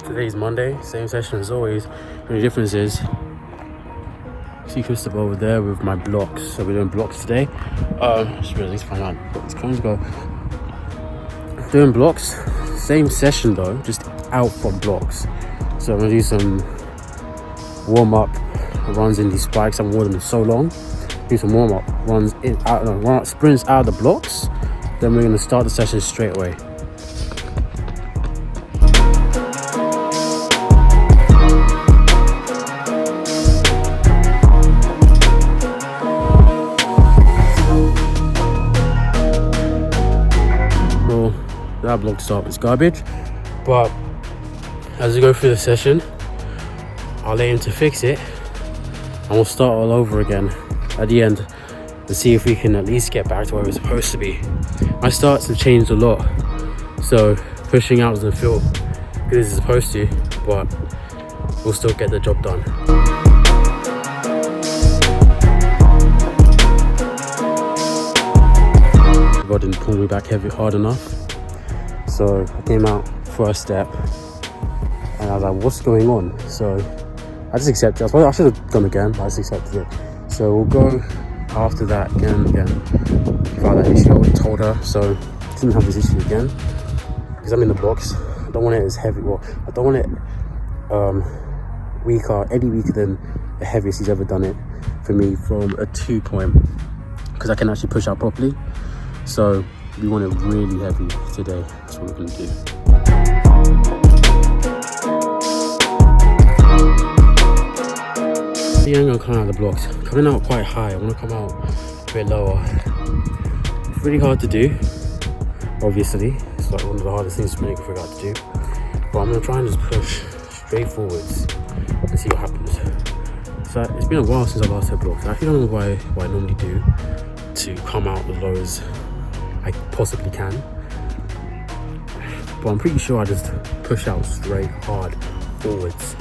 Today's Monday, same session as always. The only difference is, see Christopher over there with my blocks. So we're doing blocks today. Just really find out. It's going to go. Doing blocks, same session though, just out from blocks. So I'm gonna do some warm up runs in these spikes. I haven't worn them in so long. Do some warm up runs in out, no, run up sprints out of the blocks. Then we're gonna start the session straight away. That block stop is garbage, but as we go through the session, I'll aim to fix it and we'll start all over again at the end and see if we can at least get back to where we're supposed to be. My starts have changed a lot, so pushing out doesn't feel good as it's supposed to, but we'll still get the job done. God didn't pull me back hard enough. So I came out first step and I was like, what's going on? So I just accepted it. I should have done again, but I just accepted it. So we'll go after that again and again. About that issue, I already told her, so I didn't have this issue again. Because I'm in the blocks. I don't want it as heavy, well, I don't want it any weaker than the heaviest he's ever done it for me from a 2-point. Because I can actually push out properly. So we want it really heavy today. That's what we're going to do. Yeah, I'm going to come out of the blocks. Coming out quite high. I want to come out a bit lower. It's really hard to do, obviously. It's like one of the hardest things for me to figure out to do. But I'm going to try and just push straight forwards and see what happens. So it's been a while since I last had blocks. I actually don't know what I normally do to come out as low as I possibly can, but I'm pretty sure I just push out straight hard forwards,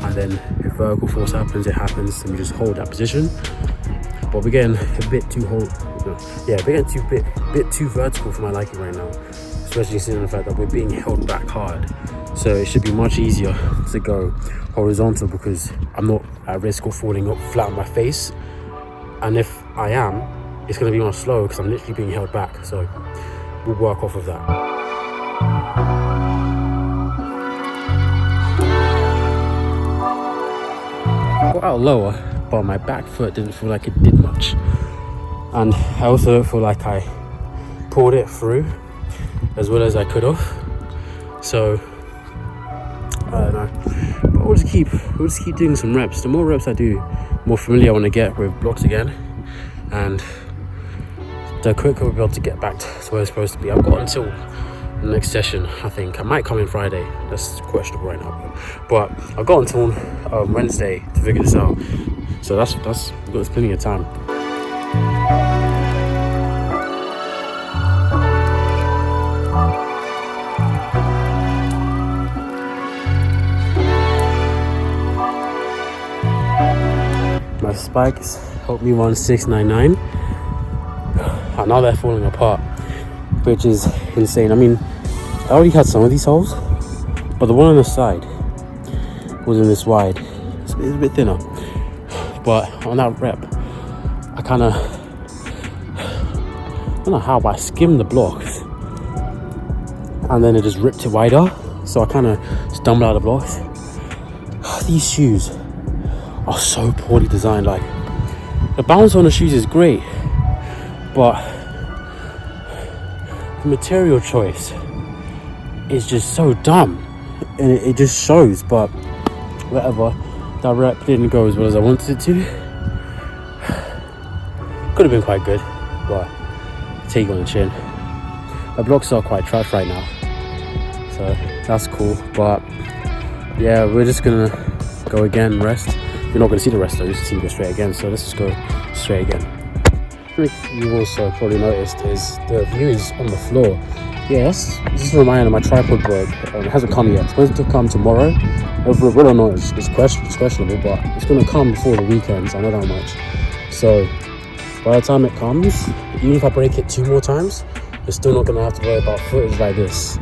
and then if vertical force happens, it happens, and we just hold that position. But we're getting a bit too bit too vertical for my liking right now, especially considering the fact that we're being held back hard. So it should be much easier to go horizontal because I'm not at risk of falling up flat on my face, and if I am, it's going to be much slower because I'm literally being held back. So we'll work off of that. I got out lower, but my back foot didn't feel like it did much. And I also don't feel like I pulled it through as well as I could have. So I don't know. But we'll just keep doing some reps. The more reps I do, the more familiar I want to get with blocks again. And the quicker we'll be able to get back to where it's supposed to be. I've got until the next session, I think. I might come in Friday. That's questionable right now. But I've got until Wednesday to figure this out. So that's we've got plenty of time. My spikes helped me run 699. And now they're falling apart, which is insane. I mean, I already had some of these holes, but the one on the side wasn't this wide. It's a bit thinner. But on that rep, I don't know how, but I skimmed the blocks and then it just ripped it wider. So I kind of stumbled out of the blocks. These shoes are so poorly designed. Like, the bounce on the shoes is great, but the material choice is just so dumb, and it just shows. But whatever, that rep didn't go as well as I wanted it to. Could have been quite good, but take it on the chin. My blocks are quite trash right now, so that's cool. But yeah, we're just gonna go again, rest. You're not gonna see the rest though, you just see me go straight again. So let's just go straight again. You've also probably noticed is the view is on the floor. Yeah, that's just a reminder, my tripod broke. It hasn't come yet. It's supposed to come tomorrow. Whether or not it's questionable, but it's going to come before the weekends. I know that much. So by the time it comes, even if I break it 2 more times, you're still not going to have to worry about footage like this.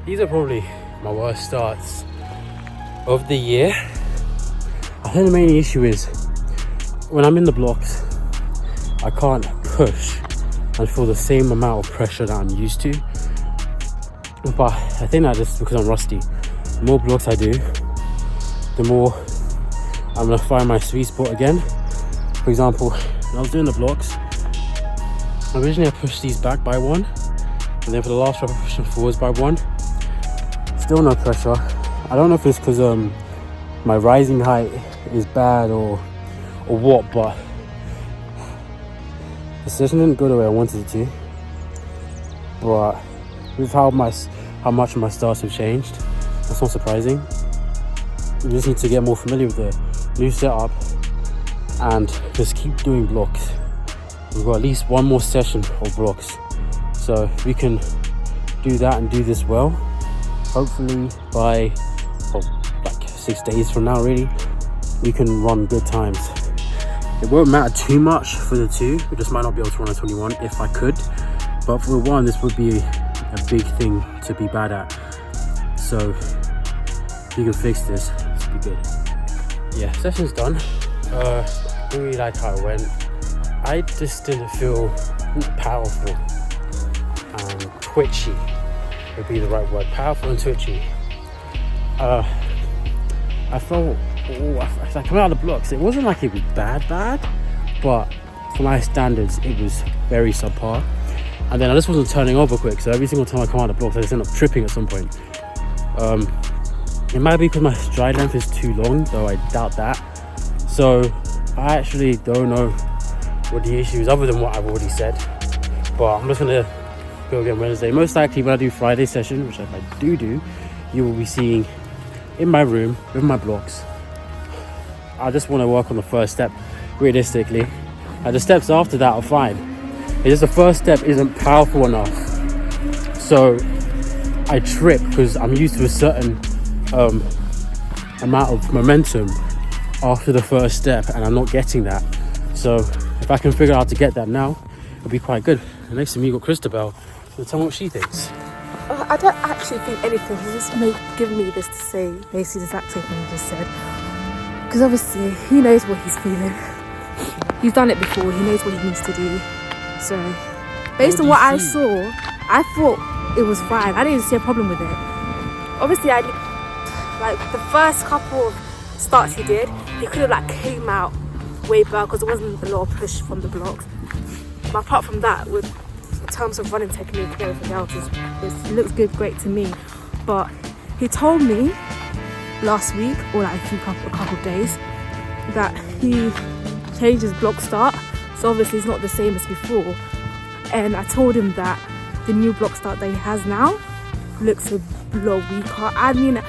these are probably my worst starts of the year. I think the main issue is when I'm in the blocks, I can't push and feel the same amount of pressure that I'm used to. But I think that just because I'm rusty. The more blocks I do, the more I'm gonna find my sweet spot again. For example, when I was doing the blocks, originally I pushed these back by 1, and then for the last rep I pushed them forwards by 1. Still no pressure. I don't know if it's because my rising height is bad or what, but the session didn't go the way I wanted it to. But with how much my starts have changed, that's not surprising. We just need to get more familiar with the new setup and just keep doing blocks. We've got at least one more session of blocks, so if we can do that and do this well, hopefully by like 6 days from now, really, we can run good times. It won't matter too much for the 2. We just might not be able to run a 21 if I could, but for the 1, this would be a big thing to be bad at. So if you can fix this, it's be good. Yeah, session's done. Really like how it went. I just didn't feel powerful and twitchy would be the right word. Powerful and twitchy. I felt like coming out of the blocks, it wasn't like it was bad, but for my standards, it was very subpar. And then I just wasn't turning over quick, so every single time I come out of the blocks, I just end up tripping at some point. It might be because my stride length is too long, though I doubt that. So I actually don't know what the issue is other than what I've already said. But I'm just gonna go again Wednesday. Most likely when I do Friday session, which if I do, you will be seeing in my room with my blocks. I just want to work on the first step realistically. The steps after that are fine. It's just the first step isn't powerful enough. So I trip because I'm used to a certain amount of momentum after the first step, and I'm not getting that. So if I can figure out how to get that now, it'll be quite good. And next to me, you got Christabel. So tell me what she thinks. I don't actually think anything. He just given me this to say basically the exact same thing he just said. Because obviously he knows what he's feeling. He's done it before. He knows what he needs to do. So based on what I saw, I thought it was fine. I didn't see a problem with it. Obviously, like the first couple of starts he did, he could have came out way better because there wasn't a lot of push from the blocks. But apart from that, in terms of running technique and everything else, it looks great to me. But he told me last week, or a couple of days, that he changed his block start. So obviously it's not the same as before. And I told him that the new block start that he has now looks a lot weaker. I mean,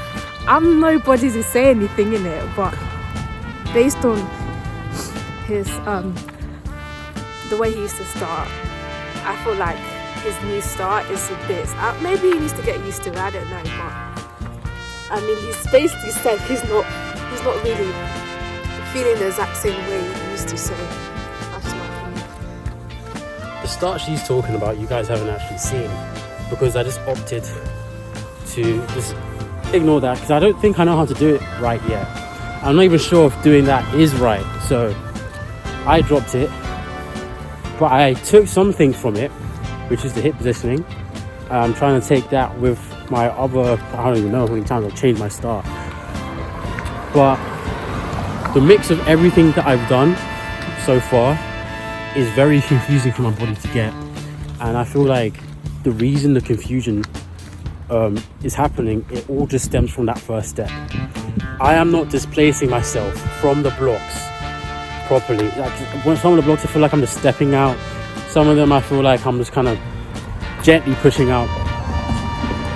I'm nobody to say anything in it, but based on his the way he used to start, I feel like his new start is a bit. Maybe he needs to get used to it. I don't know, but I mean, he's basically said he's not really feeling the exact same way he used to. So that's my opinion. The start she's talking about, you guys haven't actually seen, because I just opted to just ignore that because I don't think I know how to do it right yet. I'm not even sure if doing that is right, so I dropped it. But I took something from it, which is the hip positioning. I'm trying to take that with my other, I don't even know how many times I've changed my start. But the mix of everything that I've done so far is very confusing for my body to get. And I feel like the reason the confusion is happening, it all just stems from that first step. I am not displacing myself from the blocks properly. When some of the blocks I feel like I'm just stepping out. Some of them I feel like I'm just kind of gently pushing out.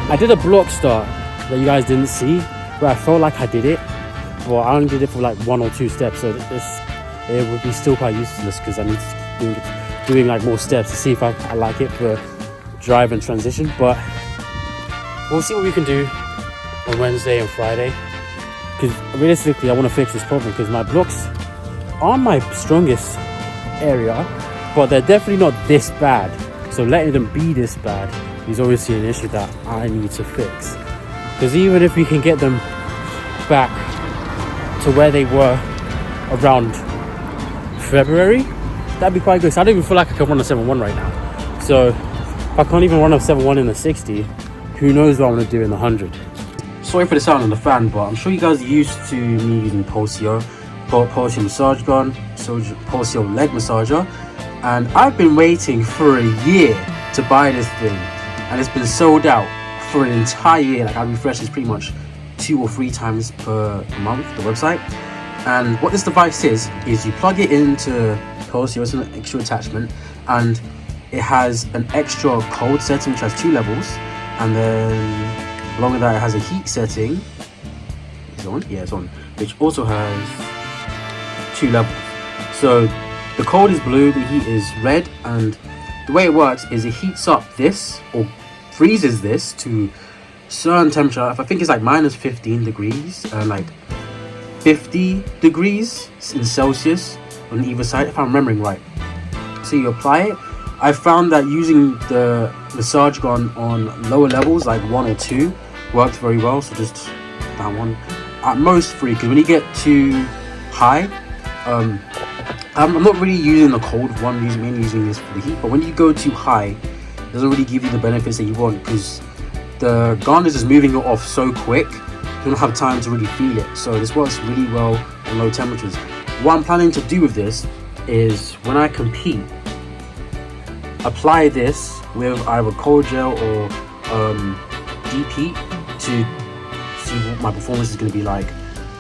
I did a block start that you guys didn't see, where I felt like I did it, but I only did it for like 1 or 2 steps, so it would be still quite useless because I need to doing like more steps to see if I like it for drive and transition. But we'll see what we can do on Wednesday and Friday, because realistically I want to fix this problem, because my blocks aren't my strongest area, but they're definitely not this bad. So letting them be this bad is obviously an issue that I need to fix. Because even if we can get them back to where they were around February, that'd be quite good. So I don't even feel like I can run a 7.1 right now. So if I can't even run a 7.1 in the 60, who knows what I'm going to do in the 100. Sorry for the sound on the fan, but I'm sure you guys are used to me using Pulsio. Got Pulsio massage gun, Pulsio leg massager, and I've been waiting for a year to buy this thing, and it's been sold out for an entire year. Like, I refresh this pretty much 2 or 3 times per month, the website. And what this device is you plug it into Pulsio, it's an extra attachment, and it has an extra cold setting which has 2 levels, and then along with that it has a heat setting. Is it on? Yeah, it's on. Which also has 2 levels. So the cold is blue, the heat is red, and the way it works is it heats up this, or freezes this to certain temperature. If I think it's like minus 15 degrees and like 50 degrees in Celsius on either side, if I'm remembering right. So you apply it. I found that using the massage gun on lower levels, like 1 or 2, worked very well. So just that one, at most 3, because when you get too high, I'm not really using the cold one, mainly using this for the heat. But when you go too high, it doesn't really give you the benefits that you want, because the gun is just moving it off so quick, you don't have time to really feel it. So this works really well at low temperatures. What I'm planning to do with this is, when I compete, apply this with either cold gel or deep heat to see what my performance is going to be like.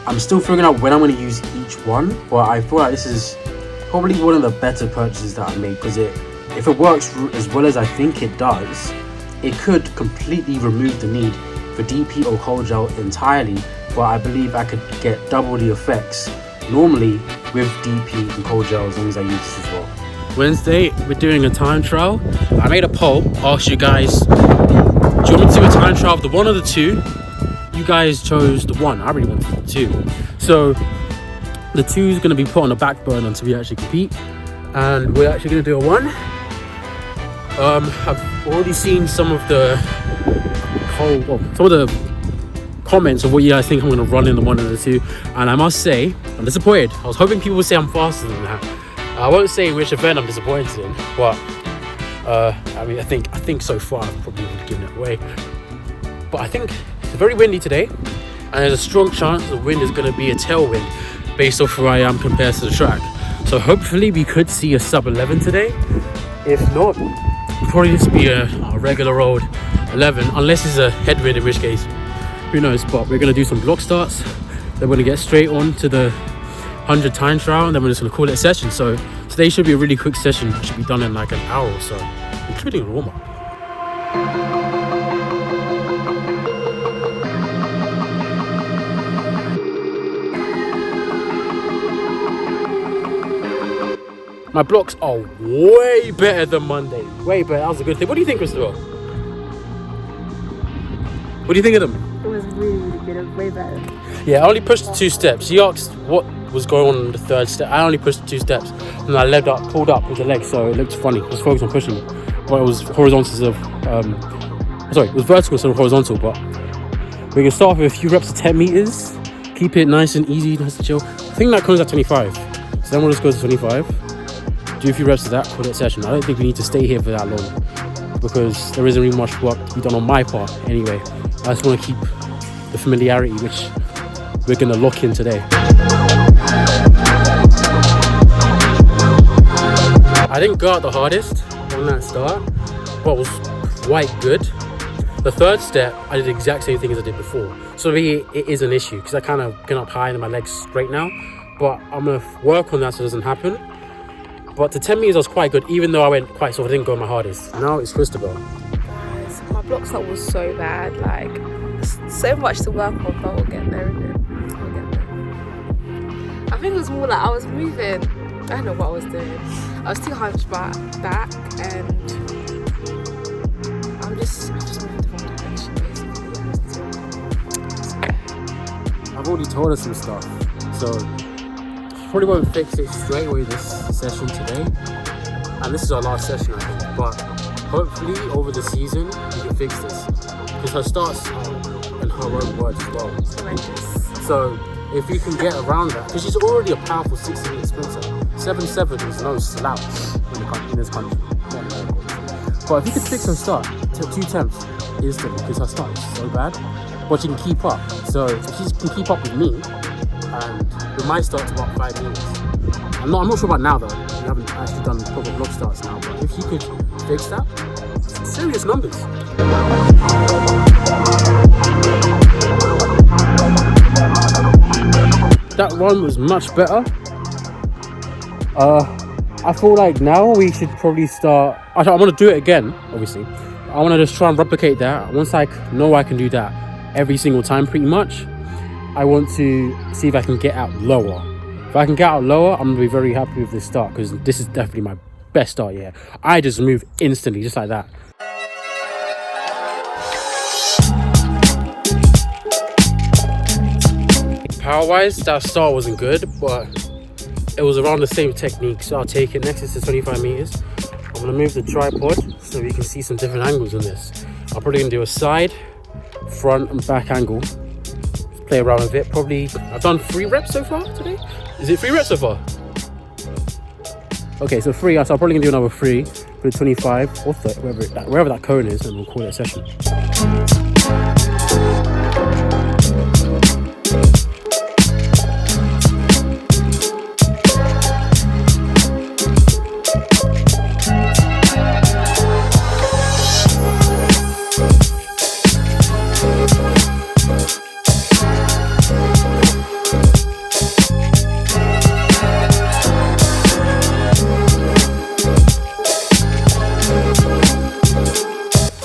I'm still figuring out when I'm going to use each one, but I feel like this is probably one of the better purchases that I made, because if it works as well as I think it does, it could completely remove the need for deep heat or cold gel entirely, but I believe I could get double the effects normally with deep heat and cold gel as long as I use this as well. Wednesday, we're doing a time trial. I made a poll, asked you guys, do you want me to do a time trial of the 1 or the 2? You guys chose the 1. I really wanted the 2. So the 2 is going to be put on the back burner until we actually compete, and we're actually going to do a 1. I've already seen some of the comments of what you guys think I'm going to run in the 1 and the 2, and I must say I'm disappointed. I was hoping people would say I'm faster than that. I won't say which event I'm disappointed in, but I mean, I think so far I've probably given it away. But I think it's very windy today, and there's a strong chance the wind is going to be a tailwind based off where I am compared to the track. So hopefully we could see a sub 11 today. If not, it'll probably just be a regular old 11, unless it's a headwind, in which case, who knows. But we're going to do some block starts, then we're going to get straight on to the 100 time trial, and then we're just going to call it a session. So today should be a really quick session. It should be done in like an hour or so, including a warm-up. My blocks are way better than Monday. Way better. That was a good thing. What do you think, Christopher? What do you think of them? It was really, really good. It was way better. Yeah, I only pushed 2 steps. He asked what was going on the 3rd step. I only pushed 2 steps, and I pulled up with the leg, so it looked funny. I was focused on pushing, but it was horizontal it was vertical instead of horizontal. But we can start off with a few reps of 10 meters. Keep it nice and easy, nice and chill. I think that comes at 25. So then we'll just go to 25. Do a few reps of that, call it session. I don't think we need to stay here for that long, because there isn't really much work to be done on my part anyway. I just want to keep the familiarity, which we're going to lock in today. I didn't go out the hardest on that start, but was quite good. The 3rd step, I did the exact same thing as I did before. So it is an issue, because I kind of get up high and my legs straight now, but I'm going to work on that so it doesn't happen. But the 10 meters was quite good, even though I went quite soft. I didn't go my hardest. Now it's Christabel. Guys, my block start was so bad. Like, so much to work on, but we'll get there, isn't it? We'll get there. I think it was more like I was moving. I don't know what I was doing. I was too hunched back, and I'm just moving the wrong direction, basically. I've already told her some stuff, so probably won't fix it straight away this session today, and this is our last session, I think, but hopefully over the season we can fix this, because her starts are, in her own words as well, Horrendous. so if you can get around that, because she's already a powerful 60-minute sprinter. 7.7 is no slouch in this country. But if you could fix her start to 2 temps instantly, because her start is so bad, but she can keep up. So if she can keep up with me, and with my start to about 5 minutes. I'm not sure about now though. We haven't actually done proper vlog starts now, but if you could fix that, serious numbers. That run was much better. I feel like now we should probably start. I want to do it again, obviously. I want to just try and replicate that. Once I know I can do that every single time pretty much, I want to see if I can get out lower. If I can get out lower, I'm going to be very happy with this start, because this is definitely my best start yet. I just move instantly, just like that. Power-wise, that start wasn't good, but it was around the same technique, so I'll take it. Next is the 25 meters. I'm going to move the tripod so we can see some different angles on this. I'm probably going to do a side, front and back angle. Play around with it. Probably, I've done 3 reps so far today. Is it 3 reps so far? Okay, so 3, so I'm probably going to do another 3 for the 25 or 30, wherever that cone is, and we'll call it a session.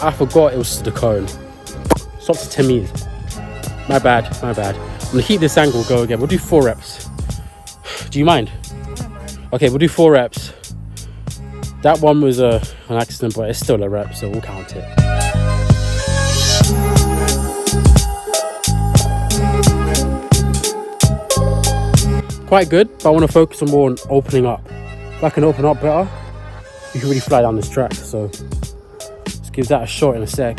I forgot it was the cone. Stop to 10 meters. My bad. I'm gonna keep this angle, go again. We'll do 4 reps. Do you mind? Okay, we'll do 4 reps. That one was an accident, but it's still a rep, so we'll count it. Quite good, but I want to focus on more on opening up. If I can open up better, you can really fly down this track, so give that a shot in a sec.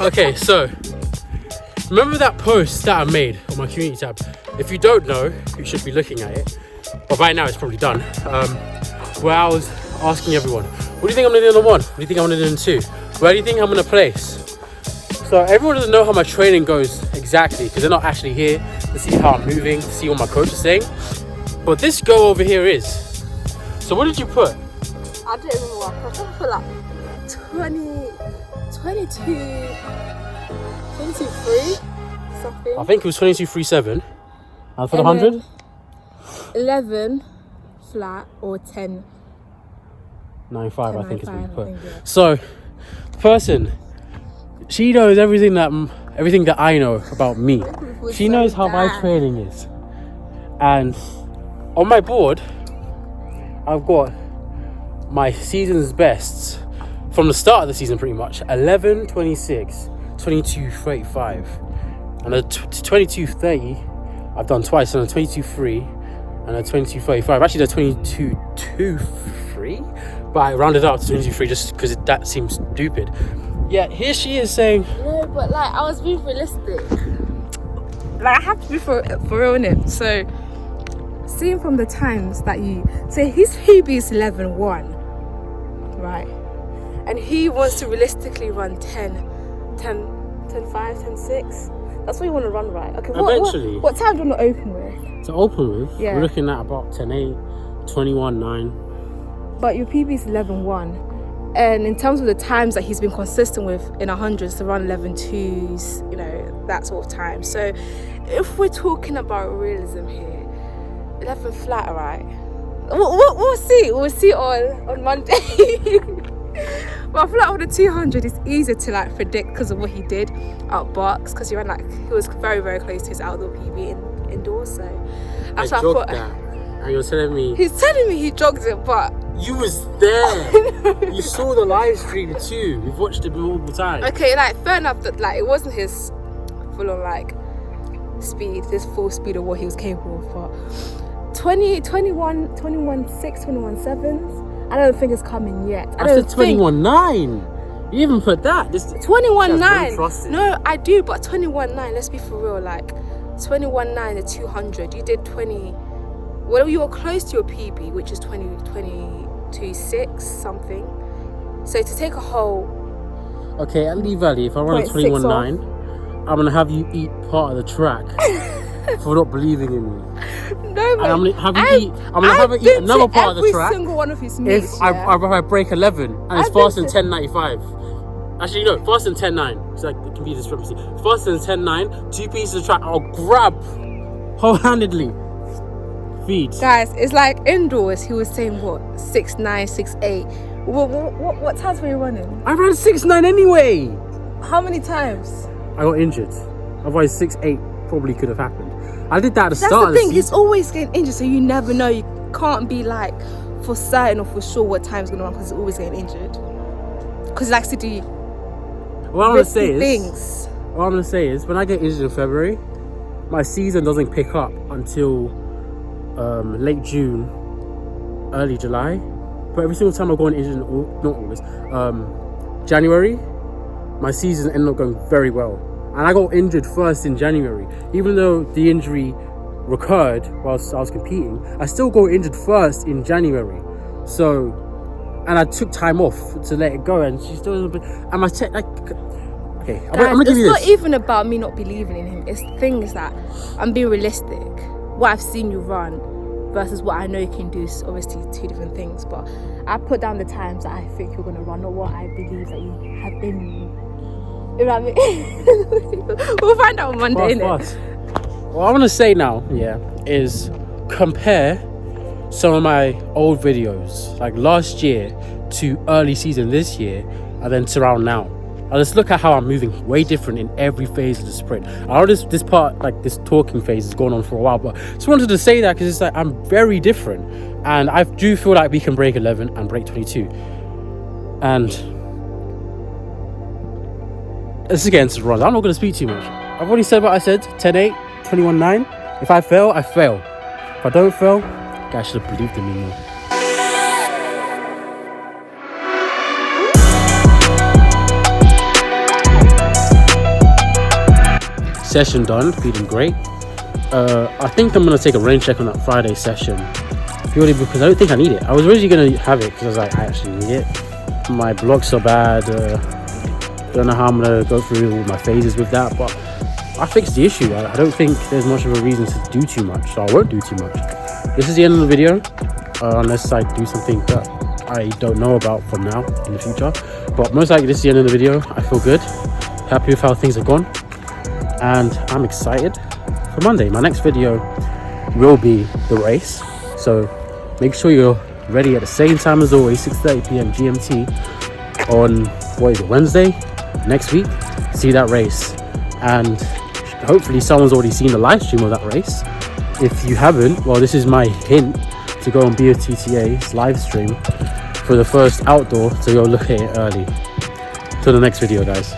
Okay, so remember that post that I made on my community tab? If you don't know, you should be looking at it, but by now it's probably done. Where I was asking everyone, what do you think I'm gonna do in 1? What do you think I'm gonna do in 2? Where do you think I'm gonna place? So everyone doesn't know how my training goes exactly, because they're not actually here to see how I'm moving, to see what my coach is saying. But this girl over here is. So what did you put? I don't remember what I put like 22.3 something. I think it was 22.37. And for the 100? 11 flat or 10. 9.5 I think is what you put. Yeah. So the person, she knows everything that I know about me. She knows how my training is. And on my board, I've got my season's bests from the start of the season pretty much. 11, 26, 22, 35. And a 22.30 I've done twice, and a 22.3 and a 22.35. Actually, the 22.3, but I rounded up to 22.3 just because that seems stupid. Yeah, here she is saying... No, but like, I was being realistic. Like, I have to be for real in it. So... seeing from the times that you say his PB is 11.1, right? And he wants to realistically run 10.5, 10.6. That's what you want to run, right? Okay. Eventually. What time do you want to open with? To open with, yeah, we're looking at about 10.8, 21.9. But your PB is 11.1. And in terms of the times that he's been consistent with in 100s, to run 11.2s, you know, that sort of time. So if we're talking about realism here, 11 flat, right? We'll see. We'll see on Monday. But I feel like with the 200, it's easier to like predict because of what he did out box. Because he ran he was very, very close to his outdoor PB indoors. So that's what I thought. That. And you're telling me? He's telling me he jogged it, but you was there. You saw the live stream too. We've watched it multiple times. Okay, like fair enough that like it wasn't his full on like speed, this full speed of what he was capable of. But 21.6, 21.7, I don't think it's coming yet. I said 21.9. You even put that. 21.9. No, I do, but 21.9. Let's be for real. Like 21.9 to 200. You did 20. Well, you were close to your PB, which is 22.6 something. So to take a whole. Okay, at Lee Valley, if I run a 21.9, I'm gonna have you eat part of the track for not believing in me. No, man. I'm gonna have you eat another part of the track. Every single one of his meets. If I break 11 and it's faster than 10.95. Actually, no, faster than 10.9. It's like it can be a discrepancy. Faster than 10.9, 2 pieces of track I'll grab wholehandedly. Feeds. Guys, it's like indoors. He was saying what 6.9, 6.8. What times were you running? I ran 6.9 anyway. How many times? I got injured. Otherwise, 6.8 probably could have happened. I did that at the start. That's the thing. He's always getting injured, so you never know. You can't be like for certain or for sure what time's gonna run because he's always getting injured. Because he likes to do. What I'm gonna say is, when I get injured in February, my season doesn't pick up until late June, early July. But every single time I go on injured, not August, January, my season ended up going very well. And I got injured first in January. Even though the injury recurred whilst I was competing, I still got injured first in January. So, and I took time off to let it go, and she still doesn't. And my okay, Guys, I'm gonna give you this. It's not even about me not believing in him. It's things that I'm being realistic. What I've seen you run versus what I know you can do is obviously two different things. But I put down the times that I think you're gonna run, not what I believe that you have in you. You know what I mean? We'll find out on Monday, innit? What I'm gonna say now, is compare some of my old videos, like last year to early season this year, and then to around now. And let's look at how I'm moving way different in every phase of the sprint. I know this part, like this talking phase, has gone on for a while, but just wanted to say that because it's like I'm very different, and I do feel like we can break 11 and break 22. And let's get into the runs. I'm not going to speak too much. I've already said what I said. 10.8, 21.9. If I fail, I fail. If I don't fail, guys should have believed in me more. Session done, feeling great. I think I'm going to take a rain check on that Friday session, purely because I don't think I need it. I was originally going to have it because I was like, I actually need it. My blocks are bad. Don't know how I'm going to go through all my phases with that, but I fixed the issue. I don't think there's much of a reason to do too much, so I won't do too much. This is the end of the video, unless I do something that I don't know about from now in the future. But most likely this is the end of the video. I feel good, happy with how things have gone, and I'm excited for Monday. My next video will be the race, so make sure you're ready at the same time as always, 6:30 p.m. GMT on Wednesday next week. See that race, and hopefully someone's already seen the live stream of that race. If you haven't, well, this is my hint to go on BFTTA's live stream for the first outdoor, so go look at it early. Till the next video, guys.